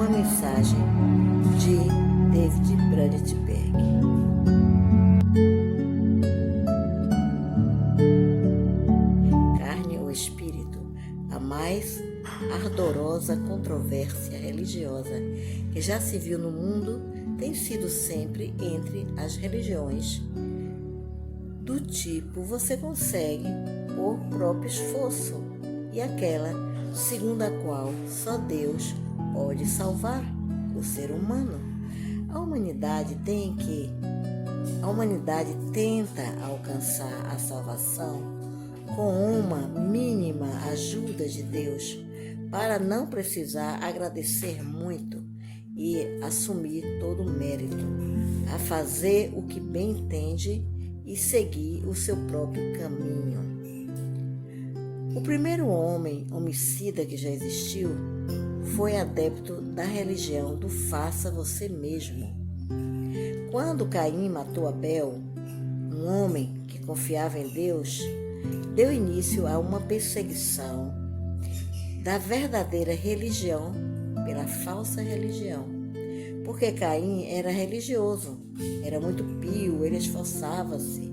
uma mensagem de David Bradenberg. Carne ou espírito, a mais ardorosa controvérsia religiosa que já se viu no mundo tem sido sempre entre as religiões do tipo você consegue por próprio esforço e aquela segundo a qual só Deus pode salvar o ser humano. A humanidade tenta alcançar a salvação com uma mínima ajuda de Deus para não precisar agradecer muito e assumir todo o mérito, a fazer o que bem entende e seguir o seu próprio caminho. O primeiro homem homicida que já existiu foi adepto da religião do faça você mesmo. Quando Caim matou Abel, um homem que confiava em Deus, deu início a uma perseguição da verdadeira religião pela falsa religião. Porque Caim era religioso, era muito pio, ele esforçava-se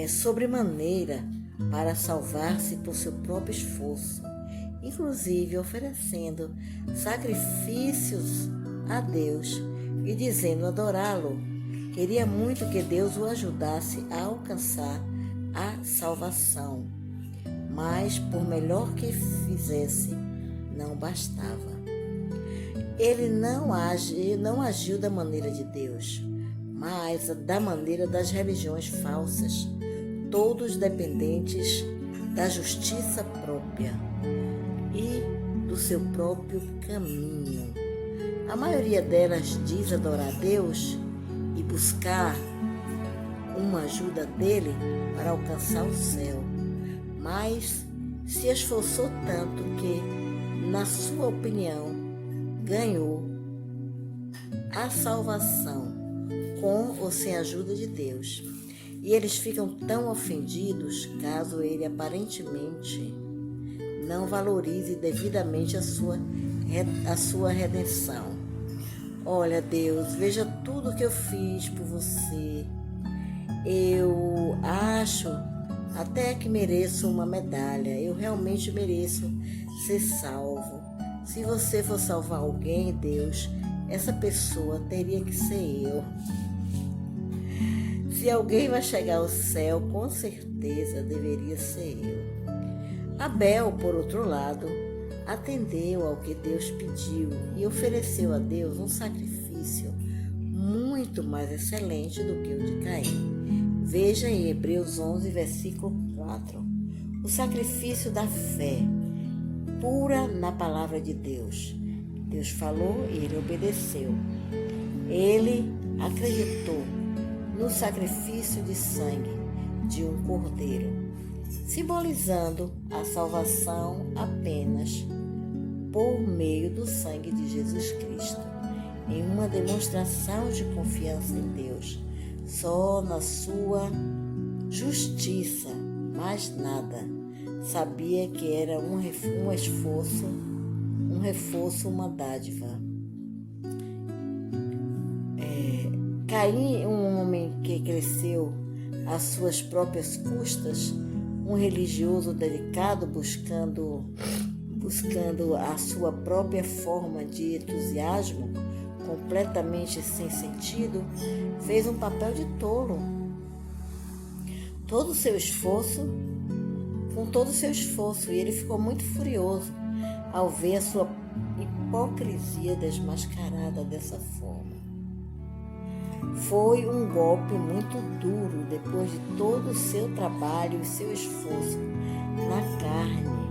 sobremaneira para salvar-se por seu próprio esforço, inclusive oferecendo sacrifícios a Deus e dizendo adorá-lo. Queria muito que Deus o ajudasse a alcançar a salvação, mas por melhor que fizesse, não bastava. Ele não agiu da maneira de Deus, mas da maneira das religiões falsas, todos dependentes da justiça própria e do seu próprio caminho. A maioria delas diz adorar a Deus e buscar uma ajuda dele para alcançar o céu, mas se esforçou tanto que, na sua opinião, ganhou a salvação com ou sem a ajuda de Deus. E eles ficam tão ofendidos caso ele aparentemente não valorize devidamente a sua redenção. Olha, Deus, veja tudo que eu fiz por você. Eu acho até que mereço uma medalha. Eu realmente mereço ser salvo. Se você for salvar alguém, Deus, essa pessoa teria que ser eu. Se alguém vai chegar ao céu, com certeza deveria ser eu. Abel, por outro lado, atendeu ao que Deus pediu e ofereceu a Deus um sacrifício muito mais excelente do que o de Caim. Veja em Hebreus 11, versículo 4, o sacrifício da fé, pura na palavra de Deus. Deus falou e ele obedeceu. Ele acreditou no sacrifício de sangue de um cordeiro, simbolizando a salvação apenas por meio do sangue de Jesus Cristo, em uma demonstração de confiança em Deus, só na sua justiça, mais nada. Sabia que era um reforço, uma dádiva. Caim, um homem que cresceu às suas próprias custas, um religioso dedicado buscando a sua própria forma de entusiasmo, completamente sem sentido, fez um papel de tolo. Com todo o seu esforço, e ele ficou muito furioso ao ver a sua hipocrisia desmascarada dessa forma. Foi um golpe muito duro depois de todo o seu trabalho e seu esforço na carne,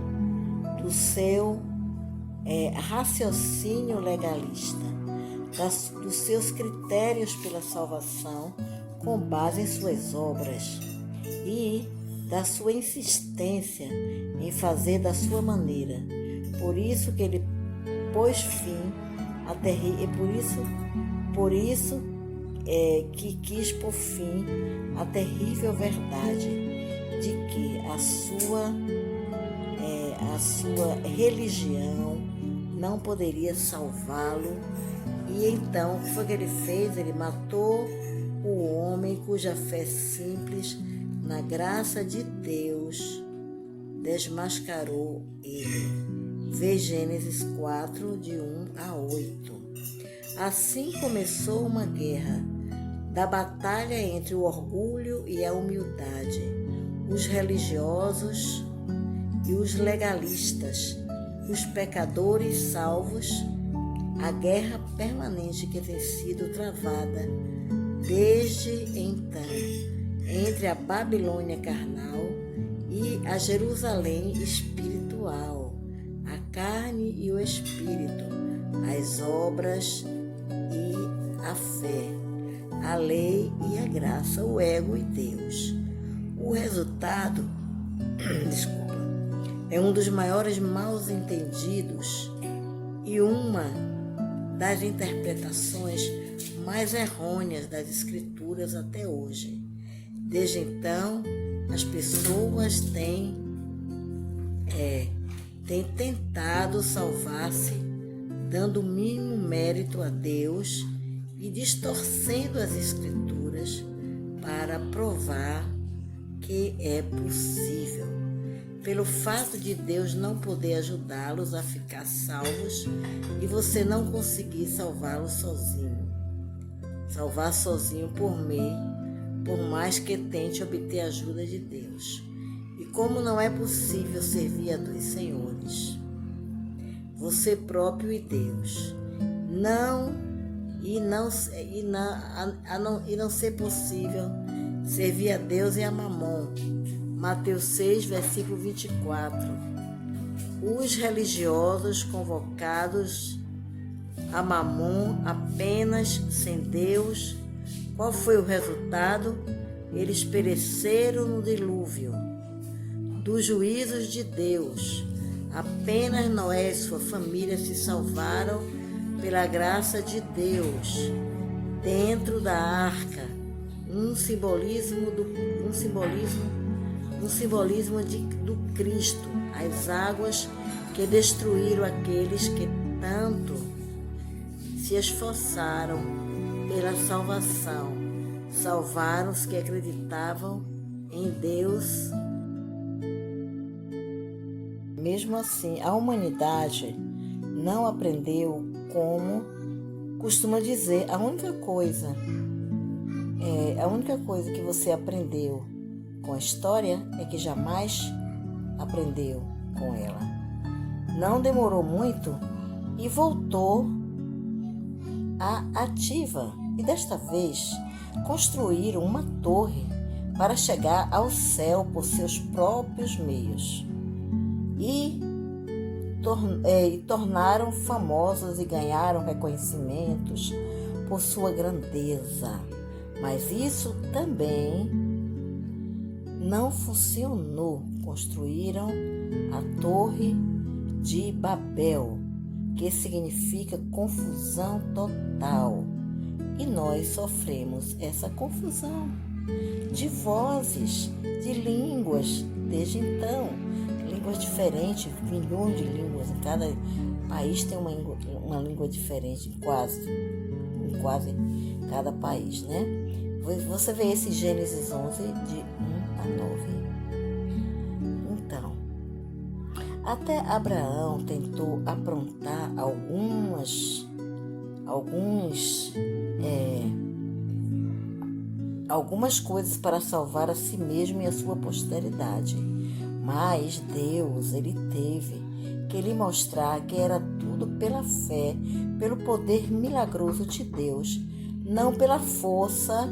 do seu raciocínio legalista, dos seus critérios pela salvação com base em suas obras e da sua insistência em fazer da sua maneira. Por isso que ele pôs fim a que quis por fim a terrível verdade de que a sua religião não poderia salvá-lo. E então, o que foi que ele fez? Ele matou o homem cuja fé simples na graça de Deus desmascarou ele. Vê Gênesis 4, de 1 a 8. Assim começou uma guerra, da batalha entre o orgulho e a humildade, os religiosos e os legalistas, os pecadores salvos, a guerra permanente que tem sido travada desde então entre a Babilônia carnal e a Jerusalém espiritual, a carne e o espírito, as obras e a fé, a lei e a graça, o ego e Deus. O resultado, é um dos maiores mal entendidos e uma das interpretações mais errôneas das Escrituras até hoje. Desde então, as pessoas têm tentado salvar-se, dando o mínimo mérito a Deus e distorcendo as Escrituras para provar que é possível. Pelo fato de Deus não poder ajudá-los a ficar salvos e você não conseguir salvá-los sozinho. Salvar sozinho por mais que tente obter a ajuda de Deus. E como não é possível servir a dois senhores, você próprio e Deus, não ser possível servir a Deus e a Mamon. Mateus 6, versículo 24. Os religiosos convocados a Mamon apenas sem Deus, qual foi o resultado? Eles pereceram no dilúvio dos juízos de Deus. Apenas Noé e sua família se salvaram pela graça de Deus dentro da arca, um simbolismo do Cristo, as águas que destruíram aqueles que tanto se esforçaram pela salvação, salvaram os que acreditavam em Deus. Mesmo assim, a humanidade não aprendeu como costuma dizer. A única coisa que você aprendeu com a história é que jamais aprendeu com ela. Não demorou muito e voltou à ativa. E desta vez construíram uma torre para chegar ao céu por seus próprios meios. E tornaram famosos e ganharam reconhecimentos por sua grandeza. Mas isso também não funcionou. Construíram a Torre de Babel, que significa confusão total. E nós sofremos essa confusão de vozes, de línguas desde então. Línguas diferentes, milhões de línguas. Em cada país tem uma língua diferente, em quase cada país, né? Você vê esse Gênesis 11, de 1 a 9. Então, até Abraão tentou aprontar algumas coisas para salvar a si mesmo e a sua posteridade. Mas Deus, ele teve que lhe mostrar que era tudo pela fé, pelo poder milagroso de Deus, não pela força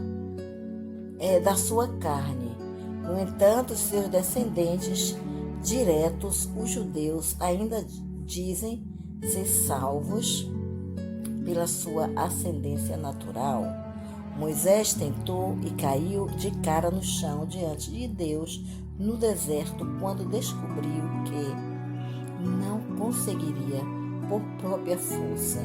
da sua carne. No entanto, seus descendentes diretos, os judeus, ainda dizem ser salvos pela sua ascendência natural. Moisés tentou e caiu de cara no chão diante de Deus no deserto quando descobriu que não conseguiria por própria força.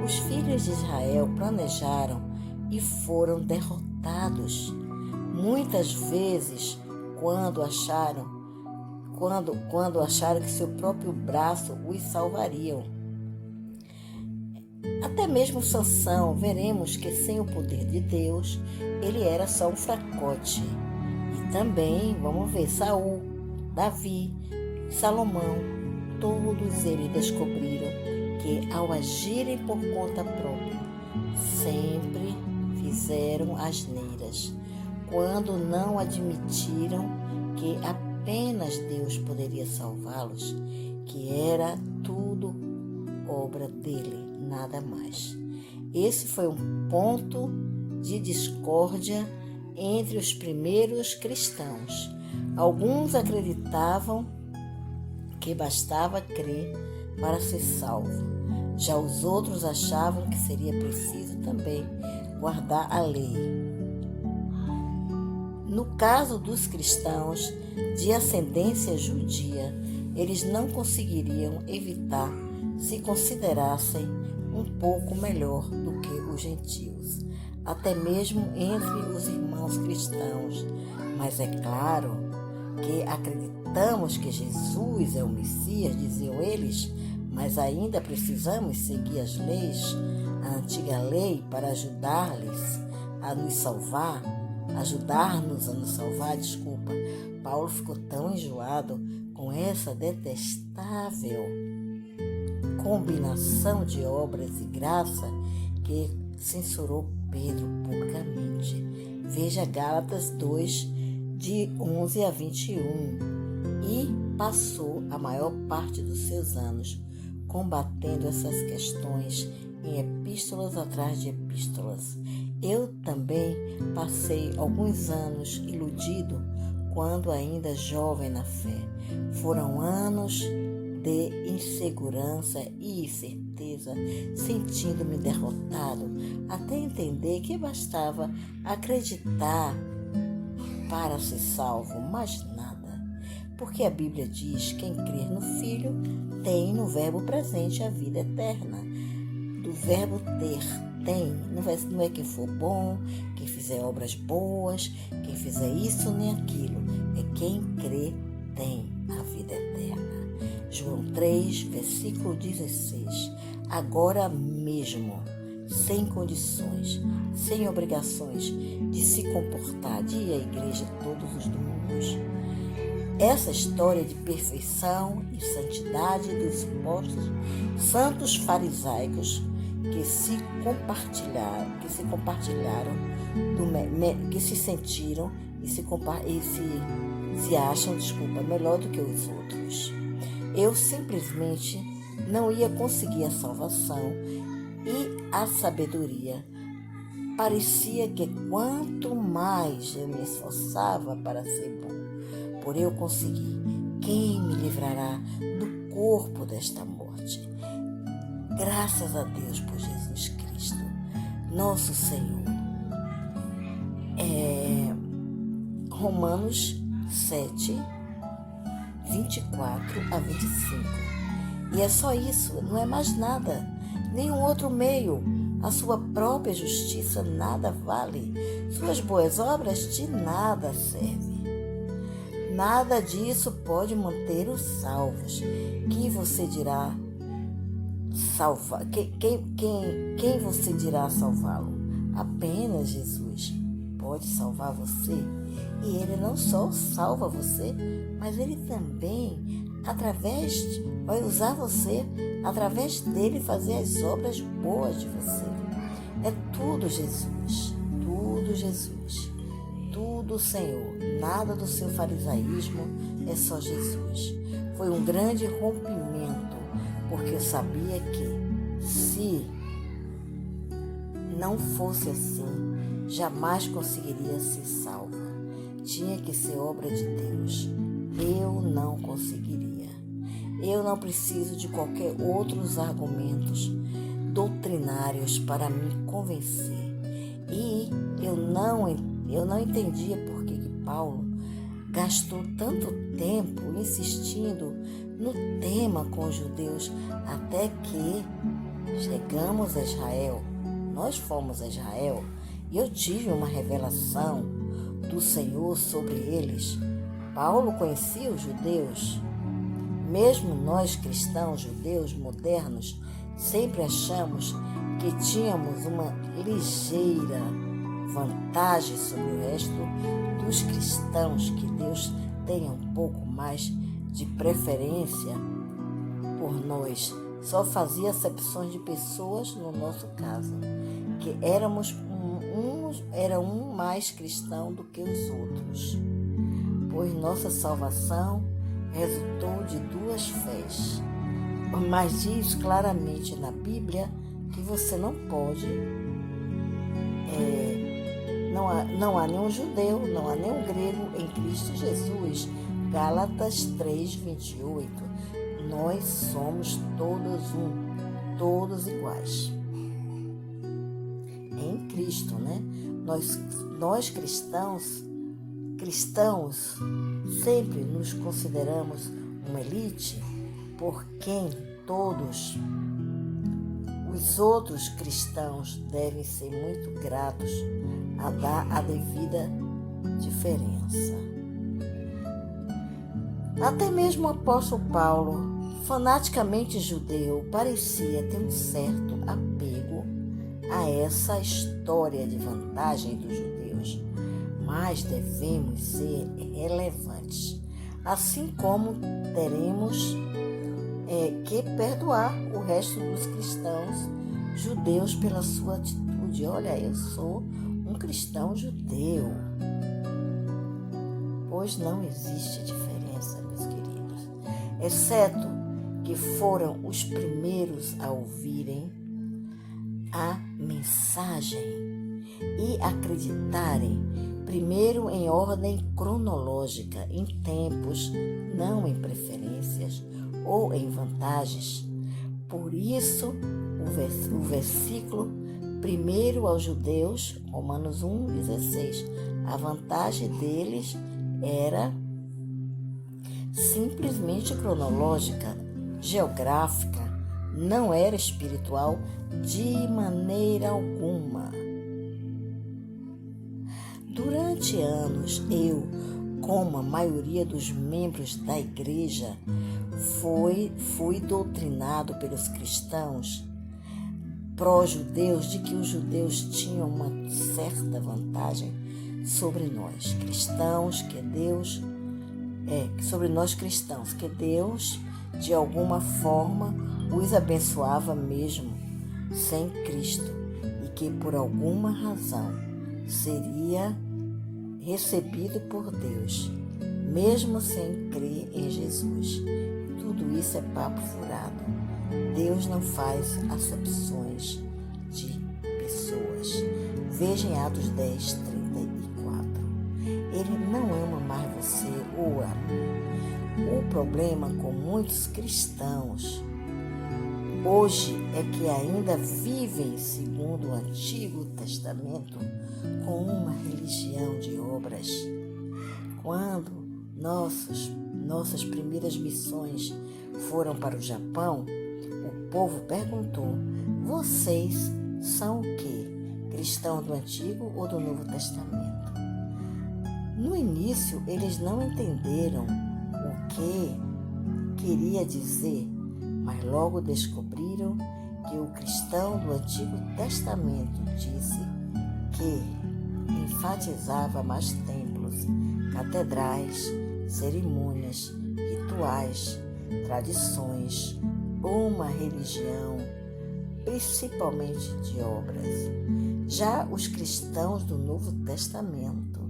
Os filhos de Israel planejaram e foram derrotados. Muitas vezes, quando acharam que seu próprio braço os salvariam. Até mesmo Sansão, veremos que sem o poder de Deus, ele era só um fracote. E também, vamos ver, Saul, Davi, Salomão, todos eles descobriram que ao agirem por conta própria, sempre fizeram asneiras, quando não admitiram que apenas Deus poderia salvá-los, que era tudo obra dele, nada mais. Esse foi um ponto de discórdia entre os primeiros cristãos. Alguns acreditavam que bastava crer para ser salvo. Já os outros achavam que seria preciso também guardar a lei. No caso dos cristãos de ascendência judia, eles não conseguiriam evitar se considerassem um pouco melhor do que os gentios, até mesmo entre os irmãos cristãos. Mas é claro que acreditamos que Jesus é o Messias, diziam eles, mas ainda precisamos seguir as leis, a antiga lei, para ajudar-lhes a nos salvar, ajudar-nos a nos salvar, Paulo ficou tão enjoado com essa detestável combinação de obras e graça que censurou Pedro publicamente. Veja Gálatas 2, de 11 a 21. E passou a maior parte dos seus anos combatendo essas questões em epístolas atrás de epístolas. Eu também passei alguns anos iludido quando ainda jovem na fé. Foram anos de insegurança e incerteza, sentindo-me derrotado, até entender que bastava acreditar para ser salvo, mais nada. Porque a Bíblia diz: quem crer no Filho tem no verbo presente a vida eterna. Do verbo ter, tem, não é quem for bom, quem fizer obras boas, quem fizer isso nem aquilo. É quem crê tem a vida eterna. João 3, versículo 16. Agora mesmo, sem condições, sem obrigações de se comportar, de ir à igreja todos os domingos. Essa história de perfeição e santidade dos supostos santos farisaicos que se sentiram e se acham, melhor do que os outros. Eu simplesmente não ia conseguir a salvação e a sabedoria. Parecia que quanto mais eu me esforçava para ser bom, por eu conseguir, quem me livrará do corpo desta morte? Graças a Deus por Jesus Cristo, nosso Senhor. Romanos 7, 24 a 25. E é só isso, não é mais nada. Nenhum outro meio. A sua própria justiça nada vale. Suas boas obras de nada servem. Nada disso pode manter os salvos. Que você dirá salvar? Quem você dirá salvá-lo? Apenas Jesus pode salvar você. E Ele não só salva você, mas Ele também, vai usar você, através dele, fazer as obras boas de você. É tudo Jesus, tudo Senhor. Nada do seu farisaísmo, é só Jesus. Foi um grande rompimento, porque eu sabia que se não fosse assim, jamais conseguiria ser salva. Tinha que ser obra de Deus. Eu não conseguiria. Eu não preciso de qualquer outros argumentos doutrinários para me convencer. E eu não entendia por que Paulo gastou tanto tempo insistindo no tema com os judeus, até que chegamos a Israel. Nós fomos a Israel e eu tive uma revelação do Senhor sobre eles. Paulo conhecia os judeus. Mesmo nós cristãos judeus modernos Sempre achamos que tínhamos uma ligeira vantagem sobre o resto dos cristãos, que Deus tenha um pouco mais de preferência por nós. Só fazia acepções de pessoas, no nosso caso, que era um mais cristão do que os outros, pois nossa salvação resultou de duas fés. Mas diz claramente na Bíblia que você não pode, não há nenhum judeu, não há nenhum grego em Cristo Jesus. Gálatas 3:28. Nós somos todos iguais. Em Cristo, né? Nós cristãos sempre nos consideramos uma elite por quem todos os outros cristãos devem ser muito gratos a dar a devida diferença. Até mesmo o apóstolo Paulo, fanaticamente judeu, parecia ter um certo apego a essa história de vantagem dos judeus, mas devemos ser relevantes, assim como teremos que perdoar o resto dos cristãos judeus pela sua atitude. Olha, eu sou um cristão judeu. Pois não existe diferença, meus queridos, exceto que foram os primeiros a ouvirem a mensagem e acreditarem primeiro em ordem cronológica, em tempos, não em preferências ou em vantagens. Por isso, o versículo primeiro aos judeus, Romanos 1:16, a vantagem deles era simplesmente cronológica, geográfica, não era espiritual de maneira alguma. Durante anos, eu, como a maioria dos membros da igreja, fui doutrinado pelos cristãos pró-judeus de que os judeus tinham uma certa vantagem sobre nós cristãos, que Deus de alguma forma os abençoava mesmo sem Cristo, e que por alguma razão seria recebido por Deus, mesmo sem crer em Jesus. Tudo isso é papo furado. Deus não faz acepções de pessoas. Veja em Atos 10:34. Ele não ama mais você ou a mim. O problema com muitos cristãos hoje é que ainda vivem segundo o Antigo Testamento com uma religião de obras. Quando nossas primeiras missões foram para o Japão, o povo perguntou: vocês são o quê? Cristãos do Antigo ou do Novo Testamento? No início, eles não entenderam o que queria dizer, mas logo descobriram que o cristão do Antigo Testamento disse que enfatizava mais templos, catedrais, cerimônias, rituais, tradições, uma religião, principalmente de obras. Já os cristãos do Novo Testamento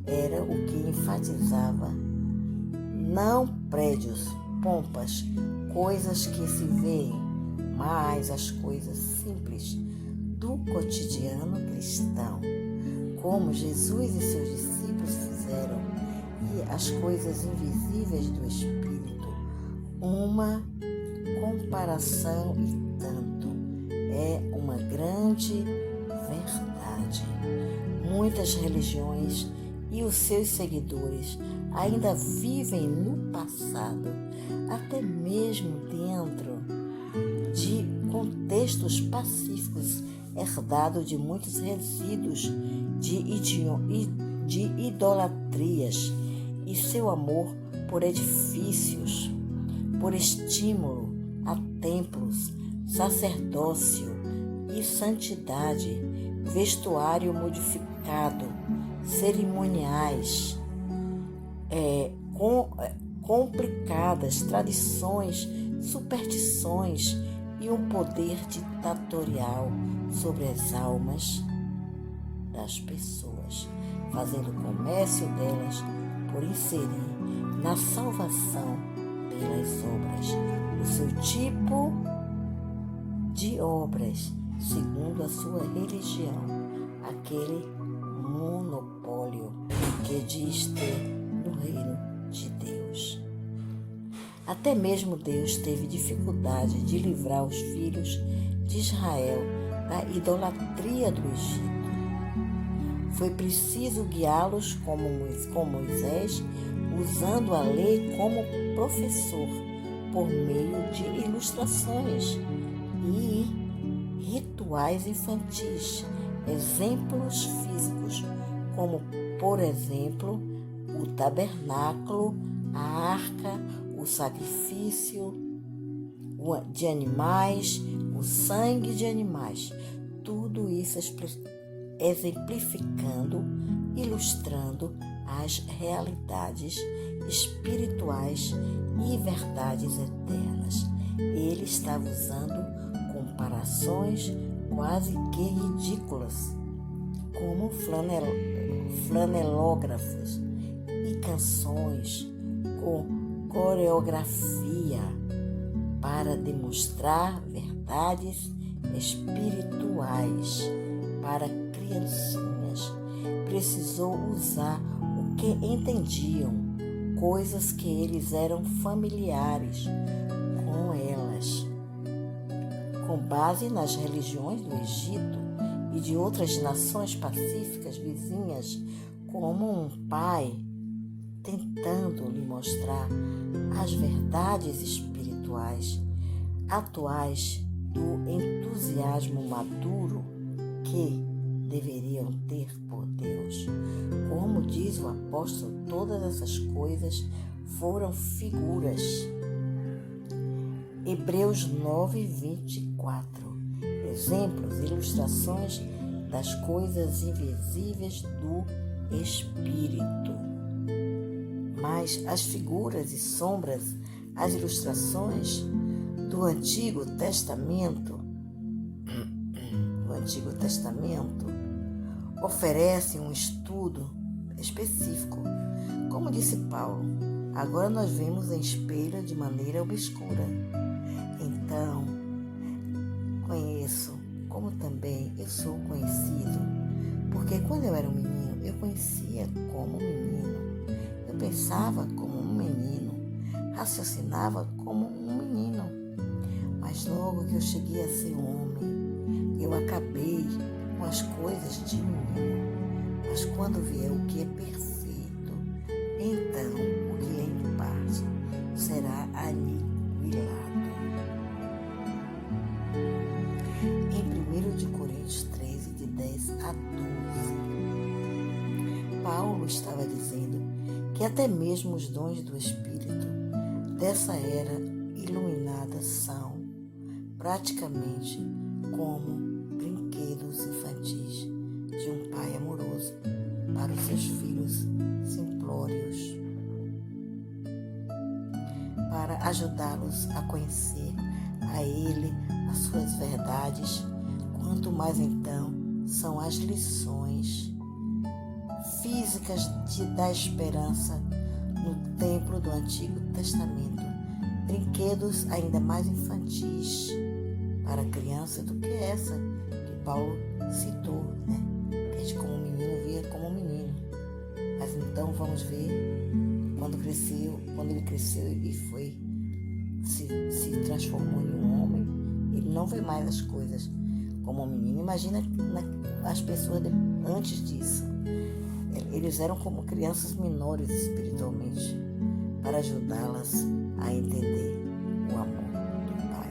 era o que enfatizava não prédios, pompas, coisas que se veem, mas as coisas simples do cotidiano cristão, como Jesus e seus discípulos fizeram, e as coisas invisíveis do Espírito. Uma comparação e tanto é uma grande verdade. Muitas religiões e os seus seguidores ainda vivem no passado, até mesmo dentro de contextos pacíficos herdados de muitos resíduos de idolatrias, e seu amor por edifícios, por estímulo a templos, sacerdócio e santidade, vestuário modificado, cerimoniais, complicadas, tradições, superstições e um poder ditatorial sobre as almas das pessoas, fazendo comércio delas por inserir na salvação pelas obras o seu tipo de obras, segundo a sua religião, aquele monopólio que diz ter no reino de Deus. Até mesmo Deus teve dificuldade de livrar os filhos de Israel da idolatria do Egito. Foi preciso guiá-los com Moisés, usando a lei como professor, por meio de ilustrações e rituais infantis, exemplos físicos, como, por exemplo, o tabernáculo, a arca, o sacrifício de animais, o sangue de animais. Tudo isso exemplificando, ilustrando as realidades espirituais e verdades eternas. Ele estava usando comparações quase que ridículas, como flanelógrafos e canções com coreografia para demonstrar verdades espirituais para criancinhas. Precisou usar o que entendiam, coisas que eles eram familiares com elas. Com base nas religiões do Egito e de outras nações pacíficas vizinhas, como um pai tentando lhe mostrar as verdades espirituais atuais do entusiasmo maduro que deveriam ter por Deus. Como diz o apóstolo, todas essas coisas foram figuras. Hebreus 9:24. Exemplos, ilustrações das coisas invisíveis do Espírito. Mas as figuras e sombras, as ilustrações do Antigo Testamento, oferecem um estudo específico. Como disse Paulo, agora nós vemos em espelho de maneira obscura. Então, conheço, como também eu sou conhecido, porque quando eu era um menino, eu conhecia como um menino, eu pensava como um menino, raciocinava como um menino, mas logo que eu cheguei a ser homem, eu acabei com as coisas de menino. Mas quando vier o que é perfeito, então o que é em parte será aniquilado. Em 1 Coríntios 13, de 10 a 12, Paulo estava dizendo que até mesmo os dons do Espírito dessa era iluminada são praticamente como brinquedos infantis de um pai amoroso para os seus filhos simplórios, para ajudá-los a conhecer a Ele, as suas verdades. Quanto mais então são as lições físicas da esperança no templo do Antigo Testamento, brinquedos ainda mais infantis para a criança do que essa que Paulo citou, né? Que a gente como menino via como menino. Mas então vamos ver quando ele cresceu e se transformou em um homem, ele não vê mais as coisas como um menino. Imagina as pessoas antes disso. Eles eram como crianças menores espiritualmente, para ajudá-las a entender o amor do Pai.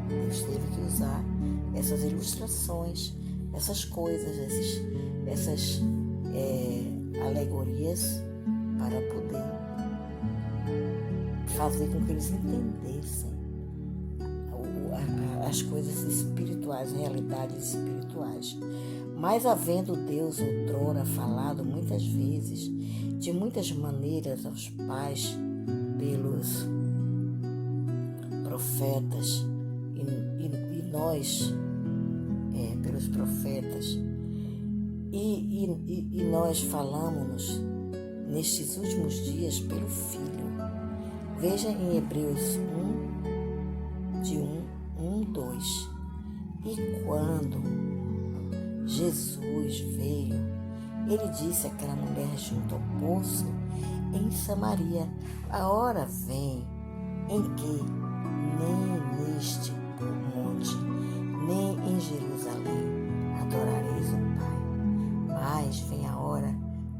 Deus teve que usar essas ilustrações, essas coisas, essas alegorias para poder fazer com que eles entendessem as coisas espirituais, realidades espirituais. Mas havendo Deus outrora falado muitas vezes, de muitas maneiras aos pais, pelos profetas, e nós, pelos profetas, e nós falamos nestes últimos dias pelo Filho. Veja em Hebreus 2. E quando Jesus veio, ele disse àquela mulher junto ao poço em Samaria: a hora vem em que nem neste monte, nem em Jerusalém adorareis o Pai, mas vem a hora,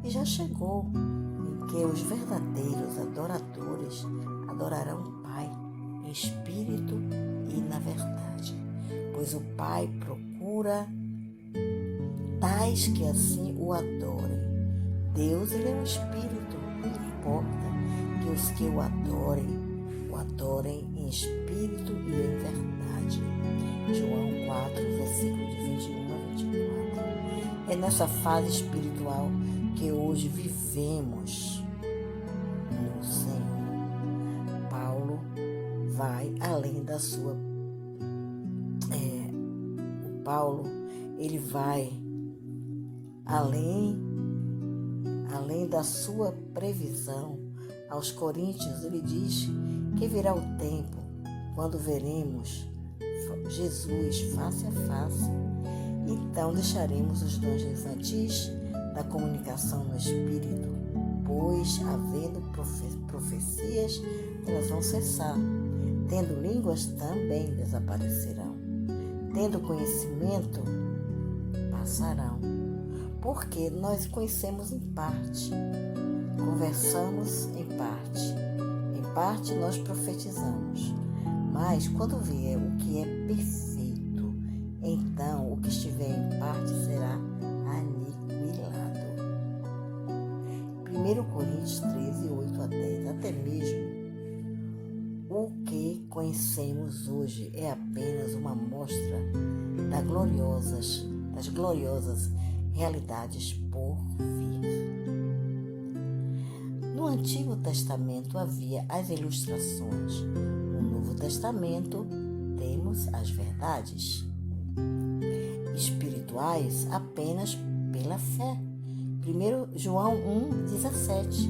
e já chegou, em que os verdadeiros adoradores adorarão o Pai em espírito e na verdade, pois o Pai procura tais que assim o adorem. Deus, ele é um espírito, não importa que os que o adorem em espírito e em verdade. João 4, versículo de 21 a 24. É nessa fase espiritual que hoje vivemos no Senhor. Paulo vai além da sua... Paulo, ele vai além da sua previsão. Aos Coríntios, ele diz que virá o tempo quando veremos Jesus face a face. Então deixaremos os dons infantis da comunicação no Espírito, pois, havendo profecias, elas vão cessar. Tendo línguas, também desaparecerão. Tendo conhecimento, passarão. Porque nós conhecemos em parte, conversamos em parte nós profetizamos. Mas quando vier o que é perfeito, então o que estiver em parte será aniquilado. 1 Coríntios 13, 8 a 10. Até mesmo o que conhecemos hoje é apenas uma amostra das gloriosas realidades por vir. No Antigo Testamento havia as ilustrações. No Novo Testamento temos as verdades espirituais apenas pela fé. 1 João 1,17.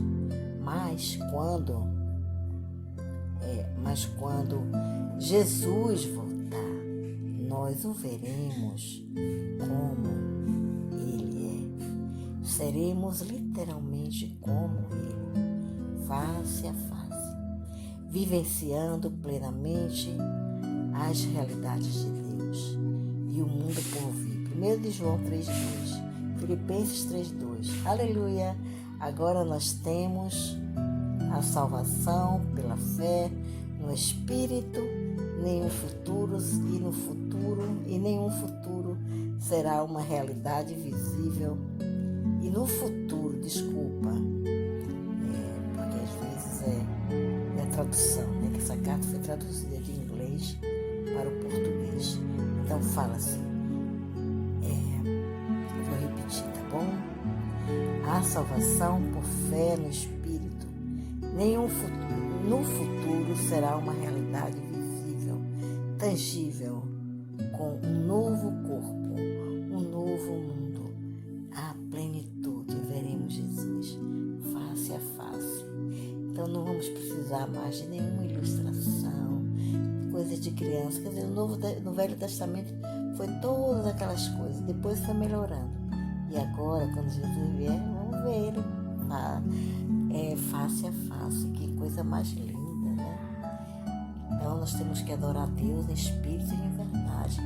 Mas quando Jesus voltar, nós o veremos como Ele é. Seremos literalmente como Ele, face a face, vivenciando plenamente as realidades de Deus e o mundo por vir. 1 João 3,2, Filipenses 3,2. Aleluia! Agora nós temos a salvação pela fé no Espírito, nenhum futuro será uma realidade visível. E no futuro, porque às vezes é a tradução, né? Que essa carta foi traduzida de inglês para o português. Então fala assim, eu vou repetir, tá bom? A salvação por fé no Espírito, no futuro será uma realidade visível, tangível, com um novo corpo, um novo mundo, a plenitude. Veremos Jesus face a face. Então não vamos precisar mais de nenhuma ilustração, coisas de criança. Quer dizer, no Velho Testamento foi todas aquelas coisas, depois foi melhorando. E agora, quando Jesus vier, vamos ver Ele face a face. Que coisa mais linda, né? Então nós temos que adorar a Deus em espírito e em verdade.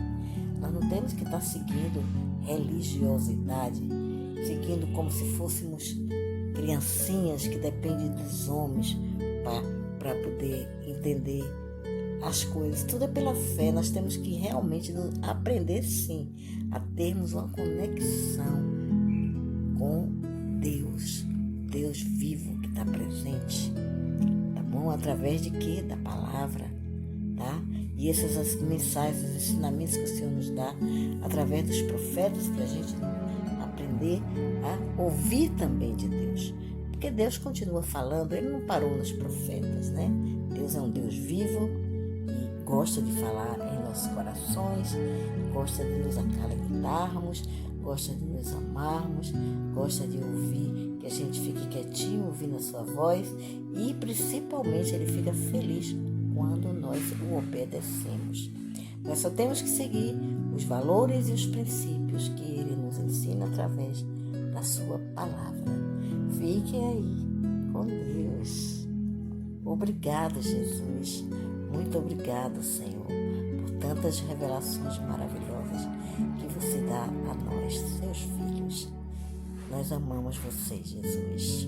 Nós não temos que estar seguindo religiosidade, seguindo como se fôssemos criancinhas que dependem dos homens para poder entender as coisas. Tudo é pela fé. Nós temos que realmente aprender, sim, a termos uma conexão com Deus, Deus vivo que está presente, tá bom? Através de quê? Da palavra, tá? E essas mensagens, os ensinamentos que o Senhor nos dá através dos profetas, para a gente aprender a ouvir também de Deus. Porque Deus continua falando, Ele não parou nos profetas, né? Deus é um Deus vivo e gosta de falar em nossos corações, gosta de nos acalentarmos, gosta de nos amarmos, gosta de ouvir, que a gente fique quietinho ouvindo a sua voz e principalmente Ele fica feliz quando nós o obedecemos. Nós só temos que seguir os valores e os princípios que Ele nos ensina através da sua palavra. Fiquem aí com Deus. Obrigado, Jesus. Muito obrigado, Senhor, por tantas revelações maravilhosas que você dá a nós, seus filhos. Nós amamos você, Jesus.